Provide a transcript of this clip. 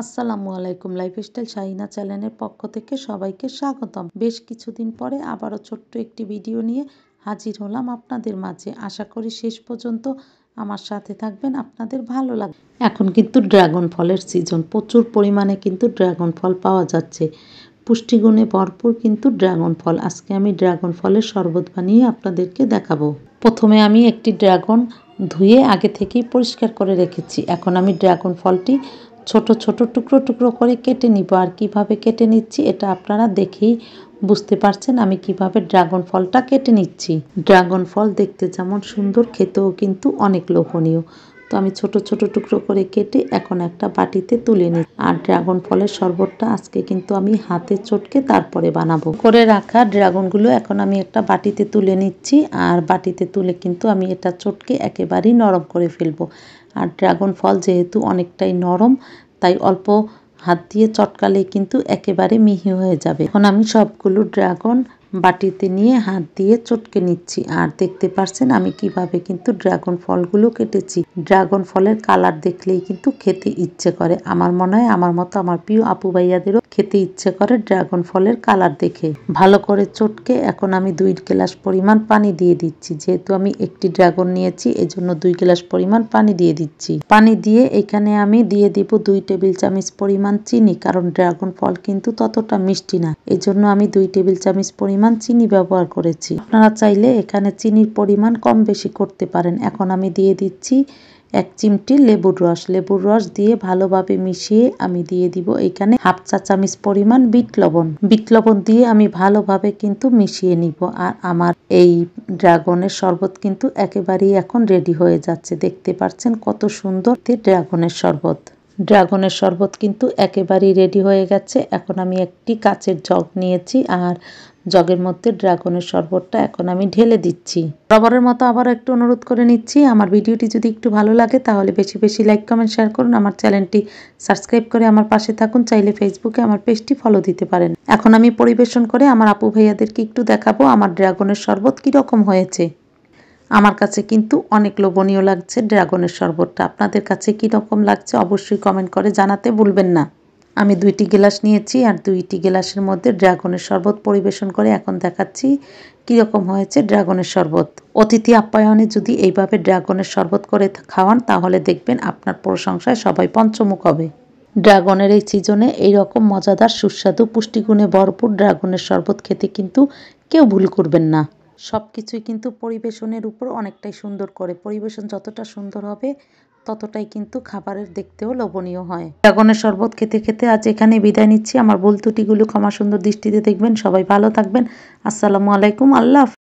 আসসালামু আলাইকুম, লাইফস্টাইল শাহিনা চ্যানেলের পক্ষ থেকে সবাইকে স্বাগতম। বেশ কিছুদিন পরে আবারও ছোট্ট একটি ভিডিও নিয়ে হাজির হলাম আপনাদের মাঝে। আশা করি শেষ পর্যন্ত আমার সাথে থাকবেন, আপনাদের ভালো লাগবে। এখন কিন্তু ড্রাগন ফলের সিজন, প্রচুর পরিমাণে কিন্তু ড্রাগন ফল পাওয়া যাচ্ছে। পুষ্টিগুণে ভরপুর কিন্তু ড্রাগন ফল। আজকে আমি ড্রাগন ফলের শরবত বানিয়ে আপনাদেরকে দেখাবো। প্রথমে আমি একটি ড্রাগন ধুয়ে আগে থেকেই পরিষ্কার করে রেখেছি। এখন আমি ড্রাগন ফলটি ছোট ছোট টুকরো টুকরো করে কেটে নিব। আর কিভাবে কেটে নিচ্ছি এটা আপনারা দেখেই বুঝতে পারছেন আমি কিভাবে ড্রাগন ফলটা কেটে নিচ্ছি। ড্রাগন ফল দেখতে যেমন সুন্দর, খেতেও কিন্তু অনেক লোভনীয়। তো আমি ছোট ছোট টুকরো করে কেটে এখন একটা বাটিতে তুলে নিই। আর ড্রাগন ফলের শরবতটা আজকে কিন্তু আমি হাতে চটকে তারপরে বানাবো। করে রাখা ড্রাগনগুলো এখন আমি একটা বাটিতে তুলে নিচ্ছি। আর বাটিতে তুলে কিন্তু আমি এটা চটকে একেবারেই নরম করে ফেলবো। আর ড্রাগন ফল যেহেতু অনেকটাই নরম, তাই অল্প হাত দিয়ে চটকালেই কিন্তু একেবারে মিহি হয়ে যাবে। এখন আমি সবগুলো ড্রাগন বাটিতে নিয়ে হাত দিয়ে চটকে নিচ্ছি। আর দেখতে পাচ্ছেন আমি কিভাবে কিন্তু ড্রাগন ফলগুলো কেটেছি। ড্রাগন ফলের কালার দেখলেই কিন্তু খেতে ইচ্ছে করে। আমার মনে হয় আমার মতো আমার প্রিয় আপু ভাইয়াদেরও খেতে ইচ্ছে করে ড্রাগন ফলের কালার দেখে। ভালো করে চটকে এখন আমি 2 গ্লাস পরিমাণ পানি দিয়ে দিচ্ছি। যেহেতু আমি একটি ড্রাগন নিয়েছি, এজন্য 2 গ্লাস পরিমাণ পানি দিয়ে দিচ্ছি। পানি দিয়ে এখানে আমি দিয়ে দিব 2 টেবিল চামচ পরিমাণ চিনি, কারণ ড্রাগন ফল কিন্তু ততটা মিষ্টি না, এজন্য আমি 2 টেবিল চামচ পরিমাণ চিনি ব্যবহার করেছি। আপনারা চাইলে এখানে চিনির পরিমাণ কম বেশি করতে পারেন। এখন আমি দিয়ে দিচ্ছি 1 চিমটি লেবুর রস। লেবুর রস দিয়ে ভালোভাবে মিশিয়ে আমি দিয়ে দিব এখানে হাফ চা চামচ পরিমাণ বিট লবণ। বিট লবণ দিয়ে আমি ভালোভাবে কিন্তু মিশিয়ে নিব। আর আমার এই ড্রাগনের শরবত কিন্তু একেবারেই এখন রেডি হয়ে যাচ্ছে। দেখতে পাচ্ছেন কত সুন্দর ড্রাগনের শরবত। ড্রাগনের শরবত কিন্তু একেবারেই রেডি হয়ে গেছে। এখন আমি একটি কাচের জগ নিয়েছি আর জগের মধ্যে ড্রাগনের শরবতটা এখন আমি ঢেলে দিচ্ছি। বরাবরের মতো আবার একটু অনুরোধ করে নিচ্ছি, আমার ভিডিওটি যদি একটু ভালো লাগে তাহলে বেশি বেশি লাইক, কমেন্ট, শেয়ার করুন। আমার চ্যানেলটি সাবস্ক্রাইব করে আমার পাশে থাকুন। চাইলে ফেসবুকে আমার পেজটি ফলো দিতে পারেন। এখন আমি পরিবেশন করে আমার আপু ভাইয়াদেরকে একটু দেখাবো আমার ড্রাগনের শরবত কীরকম হয়েছে। আমার কাছে কিন্তু অনেক লোভনীয় লাগছে ড্রাগনের শরবতটা। আপনাদের কাছে কীরকম লাগছে অবশ্যই কমেন্ট করে জানাতে ভুলবেন না। আমি 2টি গ্লাস নিয়েছি আর 2টি গ্লাসের মধ্যে ড্রাগনের শরবত পরিবেশন করে এখন দেখাচ্ছি কীরকম হয়েছে ড্রাগনের শরবত। অতিথি আপ্যায়নে যদি এইভাবে ড্রাগনের শরবত করে খাওয়ান তাহলে দেখবেন আপনার প্রশংসায় সবাই পঞ্চমুখ হবে। ড্রাগনের এই সিজনে এইরকম মজাদার, সুস্বাদু, পুষ্টিগুণে ভরপুর ড্রাগনের শরবত খেতে কিন্তু কেউ ভুল করবেন না। সব কিছুই কিন্তু পরিবেশনের উপর অনেকটাই সুন্দর করে। পরিবেশন যতটা সুন্দর হবে ততটাই কিন্তু খাবারের দেখতেও লোভনীয় হয়। ড্রাগনের শরবত খেতে খেতে আজ এখানে বিদায় নিচ্ছি। আমার ভুল ত্রুটিগুলো ক্ষমা সুন্দর দৃষ্টিতে দেখবেন। সবাই ভালো থাকবেন। আসসালামু আলাইকুম। আল্লাহ হাফেজ।